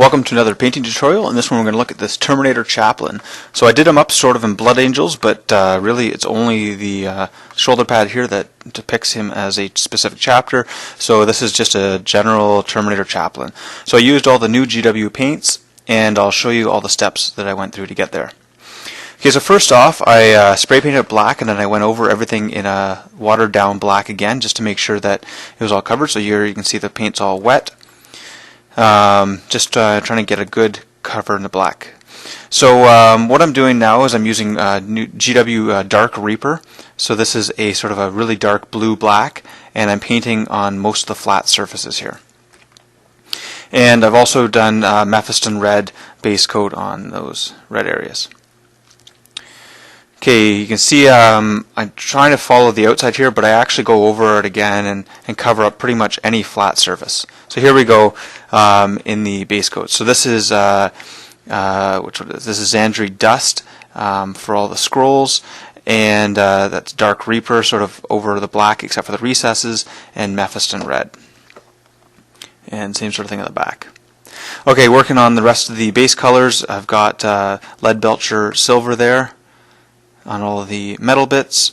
Welcome to another painting tutorial. In this one we're going to look at this Terminator Chaplain. So I did him up sort of in Blood Angels, but really it's only the shoulder pad here that depicts him as a specific chapter. So this is just a general Terminator Chaplain. So I used all the new GW paints, and I'll show you all the steps that I went through to get there. Okay, so first off, I spray painted it black, and then I went over everything in a watered down black again, just to make sure that it was all covered. So here you can see the paint's all wet. Just trying to get a good cover in the black. So what I'm doing now is I'm using new GW Dark Reaper. So this is a sort of a really dark blue black, and I'm painting on most of the flat surfaces here. And I've also done Mephiston Red base coat on those red areas. Okay, you can see I'm trying to follow the outside here, but I actually go over it again and cover up pretty much any flat surface. So here we go in the base coat. So this is which one is this? Is Xandri Dust for all the scrolls, and that's Dark Reaper sort of over the black except for the recesses, and Mephiston Red. And same sort of thing at the back. Okay, working on the rest of the base colors, I've got Lead Belcher Silver there on all of the metal bits.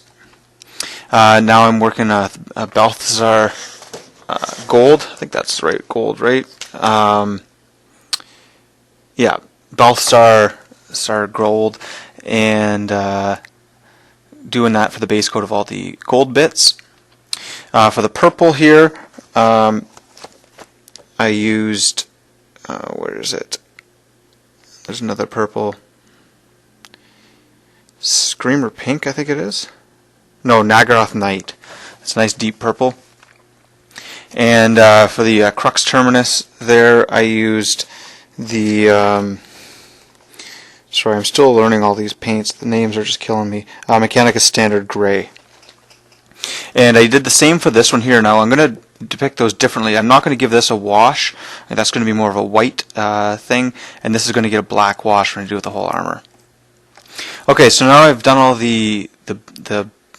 Now I'm working a Balthazar Gold. I think that's right, gold, right? Yeah, Balthazar Gold, and doing that for the base coat of all the gold bits. For the purple here, I used, where is it? There's another purple. Screamer Pink, I think it is. No, Nagaroth Night. It's a nice deep purple. And for the Crux Terminus there, I used the, sorry, I'm still learning all these paints. The names are just killing me. Mechanica Standard Gray. And I did the same for this one here. Now I'm going to depict those differently. I'm not going to give this a wash. That's going to be more of a white thing, and this is going to get a black wash when I do with the whole armor. Okay, so now I've done all the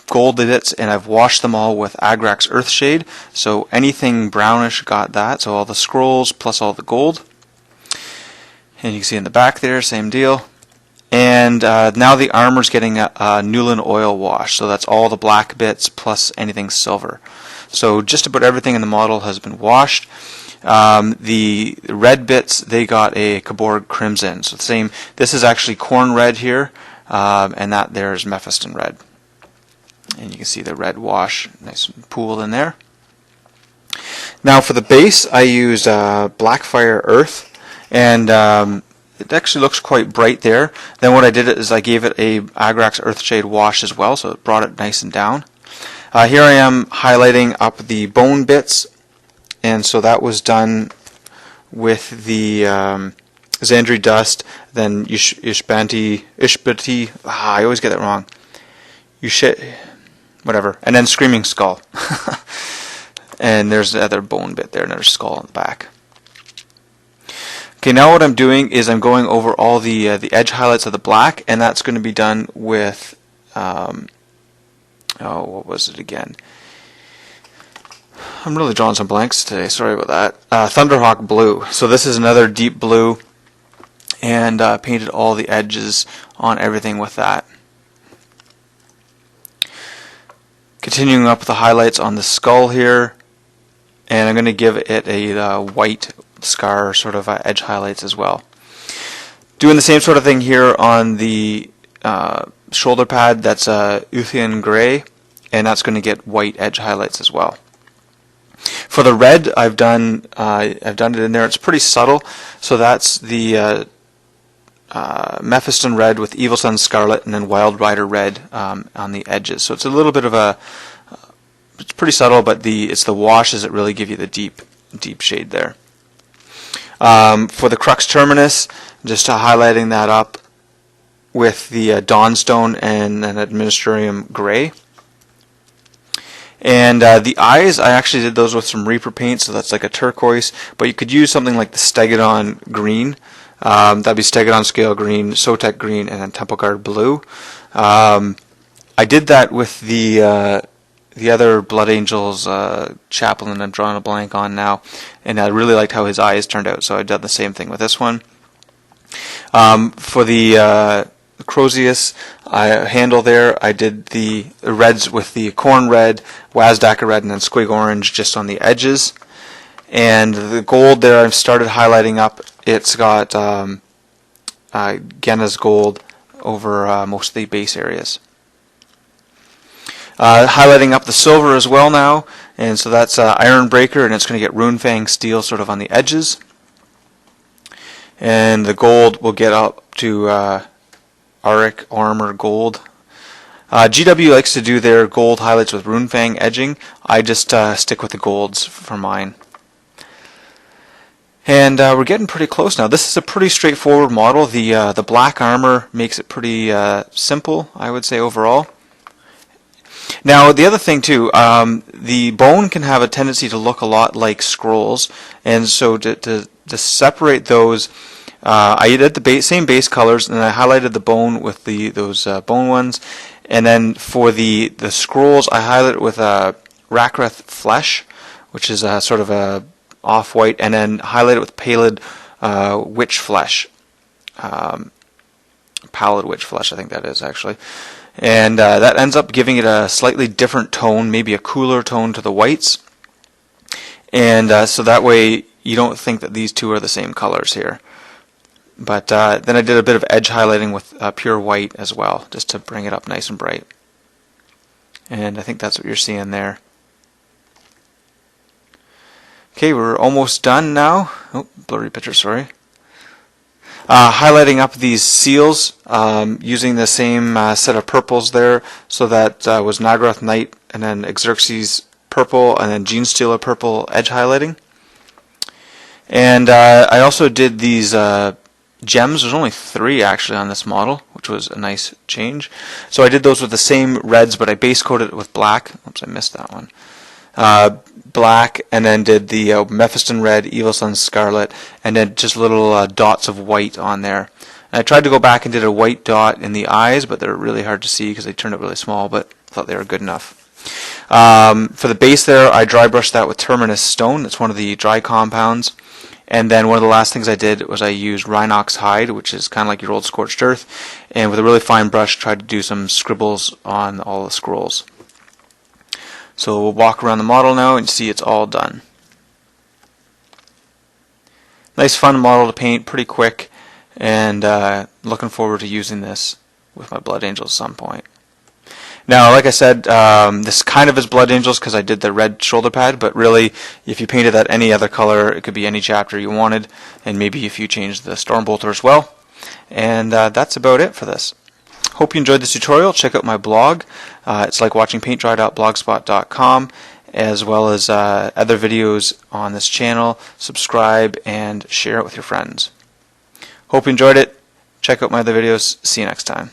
gold bits, and I've washed them all with Agrax Earthshade. So anything brownish got that. So all the scrolls plus all the gold. And you can see in the back there, same deal. And now the armor's getting a Newland oil wash. So that's all the black bits plus anything silver. So just about everything in the model has been washed. The red bits, they got a Cabourg Crimson. So the same. This is actually Corn Red here, and that there is Mephiston Red. And you can see the red wash, nice and pooled in there. Now for the base, I used Blackfire Earth, and it actually looks quite bright there. Then what I did is I gave it a Agrax Earthshade wash as well, so it brought it nice and down. Here I am highlighting up the bone bits, and so that was done with the Xandri Dust, then Ishbati, I always get that wrong. Whatever, and then Screaming Skull. And there's the other bone bit there, another skull on the back. Okay, now what I'm doing is I'm going over all the edge highlights of the black, and that's going to be done with, what was it again? I'm really drawing some blanks today, sorry about that. Thunderhawk Blue. So this is another deep blue, and painted all the edges on everything with that. Continuing up with the highlights on the skull here, and I'm going to give it a white scar sort of edge highlights as well. Doing the same sort of thing here on the shoulder pad, that's Uthian Gray, and that's going to get white edge highlights as well. For the red, I've done it in there. It's pretty subtle, so that's the Mephiston Red with Evil Sun Scarlet, and then Wild Rider Red on the edges. So it's a little bit of it's pretty subtle, but it's the washes that really give you the deep shade there. For the Crux Terminus, just highlighting that up with the Dawnstone and an Administrium Gray. And the eyes, I actually did those with some Reaper paint, so that's like a turquoise, but you could use something like the Stegodon Green. That'd be Stegodon Scale Green, Sotek Green, and then Temple Guard Blue. I did that with the the other Blood Angels Chaplain I'm drawing a blank on now, and I really liked how his eyes turned out, so I did the same thing with this one. For the Crozius handle there, I did the reds with the Corn Red, Wazdaka Red, and then Squig Orange just on the edges. And the gold there, I've started highlighting up. It's got Genna's gold over most of the base areas. Highlighting up the silver as well now, and so that's Iron Breaker, and it's going to get Runefang Steel sort of on the edges. And the gold will get up to Auric Armor Gold. GW likes to do their gold highlights with Runefang edging. I just stick with the golds for mine. And we're getting pretty close now. This is a pretty straightforward model. The black armor makes it pretty simple, I would say, overall. Now, the other thing too, the bone can have a tendency to look a lot like scrolls, and so to separate those, I did the same base colors, and I highlighted the bone with those bone ones, and then for the scrolls, I highlighted with Rakreth Flesh, which is a sort of a off-white, and then highlighted with Pallid Witch Flesh, Pallid Witch Flesh, I think that is actually. And that ends up giving it a slightly different tone, maybe a cooler tone to the whites. And so that way you don't think that these two are the same colors here. But then I did a bit of edge highlighting with pure white as well, just to bring it up nice and bright. And I think that's what you're seeing there. Okay, we're almost done now. Oh, blurry picture, sorry. Highlighting up these seals using the same set of purples there. So that was Nagaroth Knight, and then Xerxes purple, and then Genestealer purple edge highlighting. And I also did these gems. There's only 3 actually on this model, which was a nice change. So I did those with the same reds, but I base coated it with black. Oops, I missed that one. Black, and then did the Mephiston Red, Evil Sun Scarlet, and then just little dots of white on there. And I tried to go back and did a white dot in the eyes, but they're really hard to see because they turned out really small, but I thought they were good enough. For the base there, I dry brushed that with Terminus Stone. That's one of the dry compounds. And then one of the last things I did was I used Rhinox Hide, which is kind of like your old Scorched Earth, and with a really fine brush tried to do some scribbles on all the scrolls. So we'll walk around the model now and see it's all done. Nice fun model to paint, pretty quick, and looking forward to using this with my Blood Angels at some point. Now, like I said, this kind of is Blood Angels because I did the red shoulder pad, but really, if you painted that any other color, it could be any chapter you wanted, and maybe if you changed the Stormbolter as well. And that's about it for this. Hope you enjoyed this tutorial. Check out my blog. It's like watching paint dry.blogspot.com, as well as other videos on this channel. Subscribe and share it with your friends. Hope you enjoyed it. Check out my other videos. See you next time.